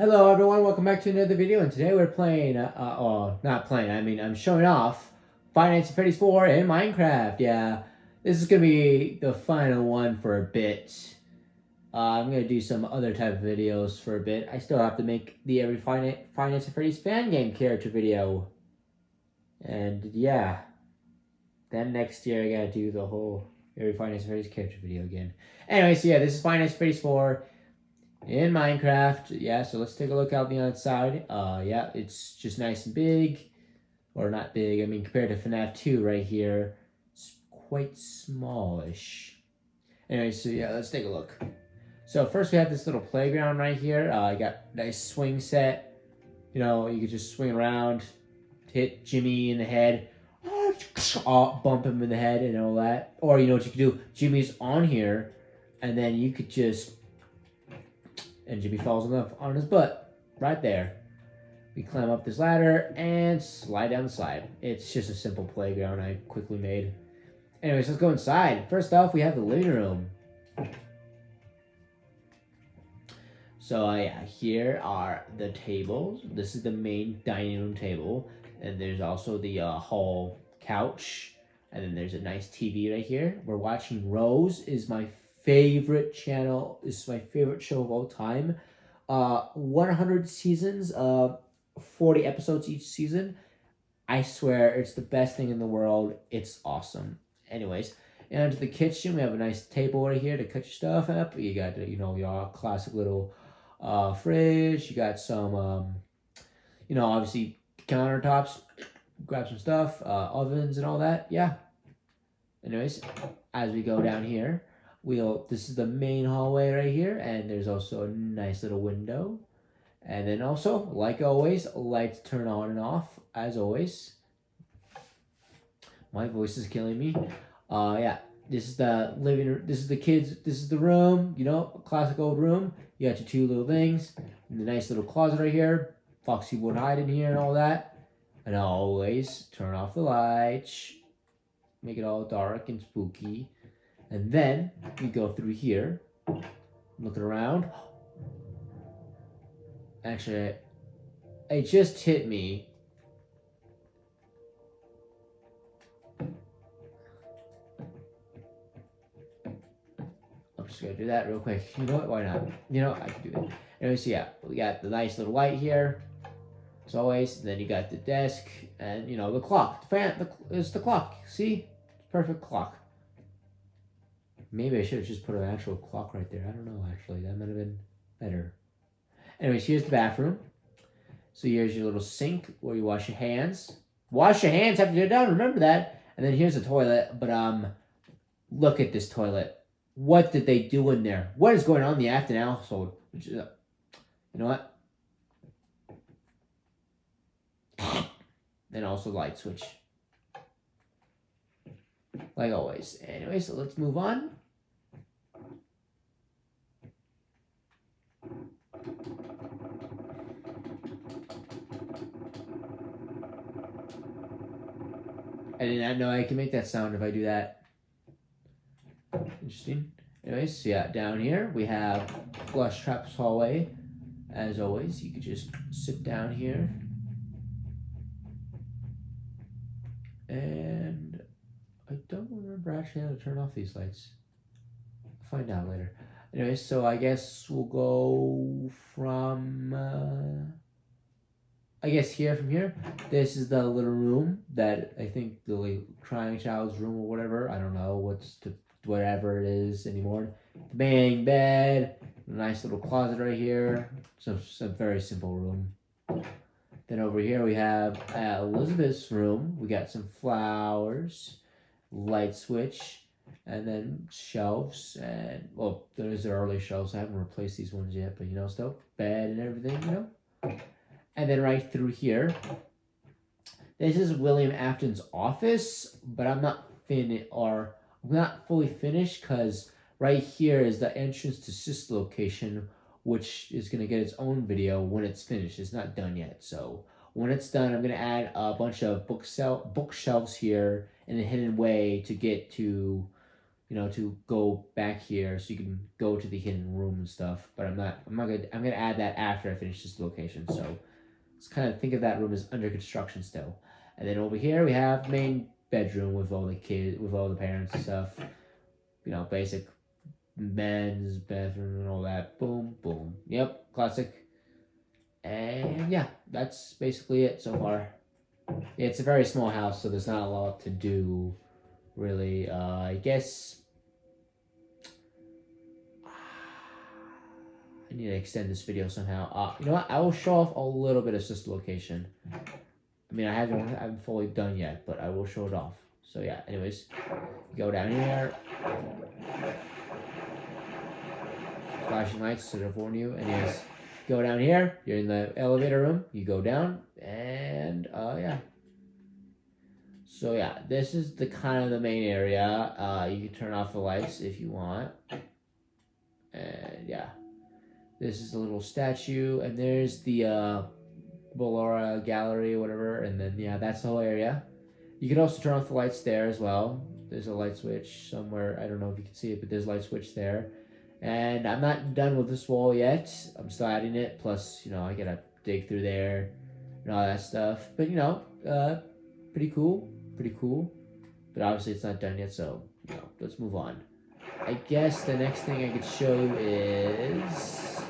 Hello everyone, welcome back to another video, and today we're playing, not playing, I'm showing off Five Nights at Freddy's 4 in Minecraft. Yeah, this is going to be the final one for a bit. I'm going to do some other type of videos for a bit. I still have to make the every Five Nights at Freddy's fan game character video. And yeah, then next year I gotta do the whole every Five Nights at Freddy's character video again. Anyway, so yeah, this is Five Nights at Freddy's 4. In Minecraft, yeah, so let's take a look out the outside. Yeah, it's just nice and big. Or not big, I mean, compared to FNAF 2 right here, it's quite smallish. Anyway, so yeah, let's take a look. So first we have this little playground right here. I got a nice swing set. You know, you could just swing around, hit Jimmy in the head, bump him in the head and all that. Or, you know what you could do? Jimmy's on here, and then you could just... and Jimmy falls on his butt right there. We climb up this ladder and slide down the slide. It's just a simple playground I quickly made. Anyways, let's go inside. First off, we have the living room. So yeah, here are the tables. This is the main dining room table. And there's also the hall couch. And then there's a nice TV right here. We're watching Rose is my favorite channel. This is my favorite show of all time. 100 seasons, 40 episodes each season. I swear it's the best thing in the world. It's awesome. Anyways, into the kitchen, we have a nice table right here to cut your stuff up. You got, you know, your classic little fridge. You got some, you know, obviously countertops. Grab some stuff, ovens and all that. Yeah. Anyways, as we go down here, this is the main hallway right here, and there's also a nice little window. And then also, like always, lights turn on and off, as always. My voice is killing me. Yeah, this is the living room, this is the kids, this is the room, you know, classic old room. You got your two little things, and the nice little closet right here. Foxy would hide in here and all that. And always turn off the lights, make it all dark and spooky. And then we go through here, looking around. Actually, it just hit me. I'm just gonna do that real quick. You know what? Why not? You know, I can do it. Anyway, so yeah, we got the nice little light here, as always. And then you got the desk, and you know the clock. The fan. It's the clock. See, perfect clock. Maybe I should have just put an actual clock right there. I don't know, actually. That might have been better. Anyways, here's the bathroom. So here's your little sink where you wash your hands. Wash your hands after you're done. Remember that. And then here's the toilet. But, look at this toilet. What did they do in there? What is going on in the Afton household? You know what? And also light switch. Like always. Anyway, so let's move on. I did not know I can make that sound if I do that. Interesting. Anyways, so yeah, down here we have flush traps hallway. As always, you could just sit down here. And I don't remember actually how to turn off these lights. I'll find out later. Anyway, so I guess we'll go from, I guess here from here. This is the little room that I think the crying child's room or whatever. I don't know whatever it is anymore. Bang bed, nice little closet right here. So it's a very simple room. Then over here we have Elizabeth's room. We got some flowers, light switch, and then shelves. And well, there's the early shelves. I haven't replaced these ones yet, but you know, still bed and everything, you know. And then right through here, this is William Afton's office, but I'm not fully finished because right here is the entrance to Sis location, which is going to get its own video when it's finished. It's not done yet. So when it's done, I'm going to add a bunch of bookshelves here in a hidden way to get to to go back here so you can go to the hidden room and stuff. But I'm gonna add that after I finish this location. So let's kind of think of that room as under construction still. And then over here we have main bedroom with all the kids, with all the parents and stuff. Basic men's bathroom and all that. Boom, boom. Yep, classic. And yeah, that's basically it so far. It's a very small house, so there's not a lot to do, really. I guess I need to extend this video somehow. You know what? I will show off a little bit of this location. I mean, I haven't fully done yet, but I will show it off. So yeah, anyways, go down here. Flashing lights to warn you. Anyways, go down here. You're in the elevator room. You go down, and yeah. So yeah, this is the kind of the main area. You can turn off the lights if you want. And yeah, this is the little statue, and there's the Bolora gallery or whatever, and then yeah, that's the whole area. You can also turn off the lights there as well. There's a light switch somewhere. I don't know if you can see it, but there's a light switch there. And I'm not done with this wall yet. I'm still adding it. Plus, I gotta dig through there and all that stuff. But pretty cool. Pretty cool. But obviously it's not done yet, so let's move on. I guess the next thing I could show you is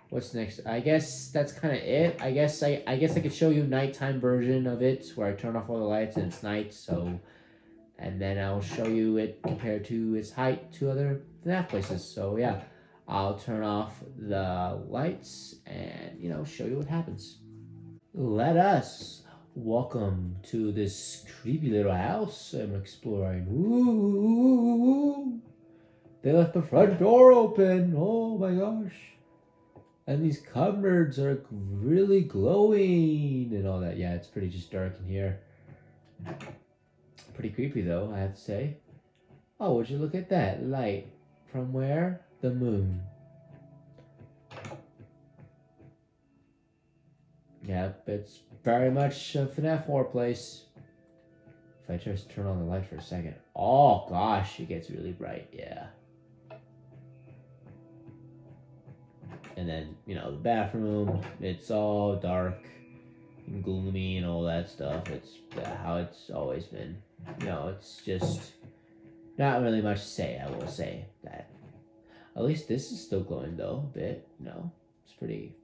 what's next. I guess that's kind of it. I guess I could show you nighttime version of it where I turn off all the lights and it's night. So, and then I'll show you it compared to its height to other FNAF places. So yeah, I'll turn off the lights and show you what happens. Let us welcome to this creepy little house I'm exploring. Ooh, they left the front door open. Oh my gosh. And these cupboards are really glowing and all that. Yeah, it's pretty just dark in here. Pretty creepy though, I have to say. Oh, would you look at that light? From where? The moon. Yep, it's very much a FNAF 4 place. If I just turn on the light for a second. Oh gosh, it gets really bright, yeah. And then, the bathroom, it's all dark and gloomy and all that stuff. It's how it's always been. It's just not really much to say, I will say that. At least this is still glowing though, a bit, It's pretty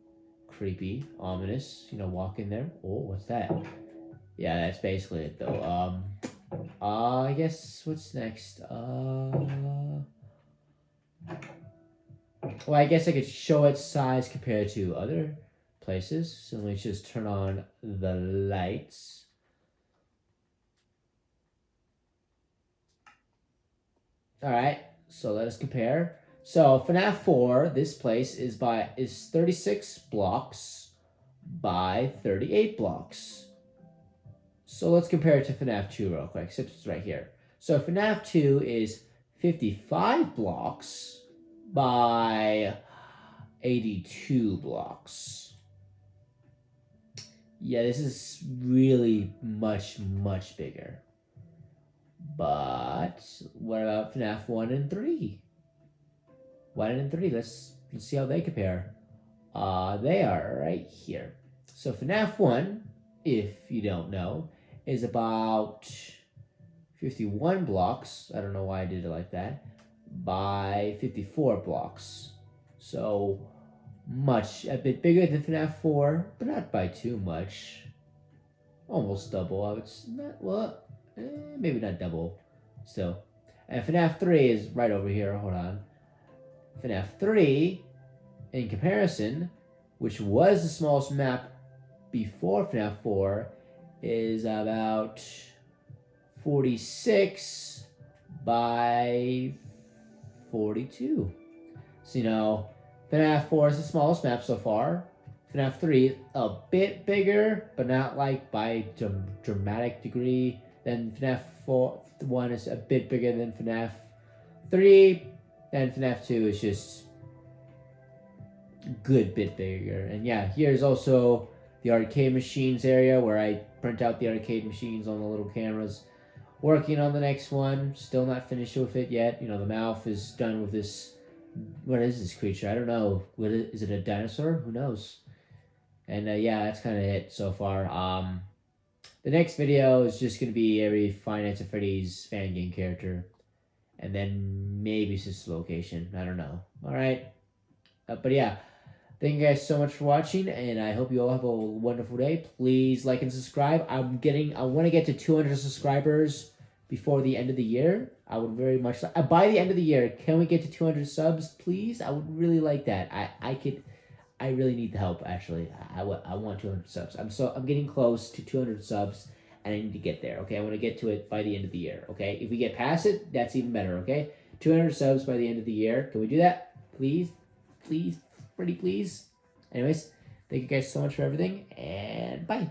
creepy, ominous, walk in there. Oh, what's that? Yeah, that's basically it though. I guess what's next? Well, I guess I could show its size compared to other places. So let me just turn on the lights. Alright, so let us compare. So FNAF 4, this place is 36 blocks by 38 blocks. So let's compare it to FNAF 2 real quick, since it's right here. So FNAF 2 is 55 blocks by 82 blocks. Yeah, this is really much bigger. But what about FNAF 1 and 3? 1 and 3, let's see how they compare. They are right here. So FNAF 1, if you don't know, is about 51 blocks. I don't know why I did it like that. By 54 blocks. So a bit bigger than FNAF 4, but not by too much. Almost double. I would not, maybe not double still. And FNAF 3 is right over here. Hold on. FNAF 3, in comparison, which was the smallest map before FNAF 4, is about 46 by 42. So, FNAF 4 is the smallest map so far. FNAF 3 a bit bigger, but not like by dramatic degree. Then FNAF 1 is a bit bigger than FNAF 3. And FNAF 2 is just a good bit bigger. And yeah, here's also the arcade machines area where I print out the arcade machines on the little cameras. working on the next one. Still not finished with it yet. You know, the mouth is done with this. What is this creature? I don't know. Is it a dinosaur? Who knows? And yeah, that's kind of it so far. The next video is just gonna be every Five Nights at Freddy's fan game character, and then maybe it's just location. I don't know. All right, but yeah. Thank you guys so much for watching, and I hope you all have a wonderful day. Please like and subscribe. I want to get to 200 subscribers before the end of the year. I would very much by the end of the year, can we get to 200 subs, please? I would really like that. I really need the help, actually. I want 200 subs. I'm getting close to 200 subs, and I need to get there, okay? I want to get to it by the end of the year, okay? If we get past it, that's even better, okay? 200 subs by the end of the year. Can we do that? Please? Please? Pretty please. Anyways, thank you guys so much for everything, and bye.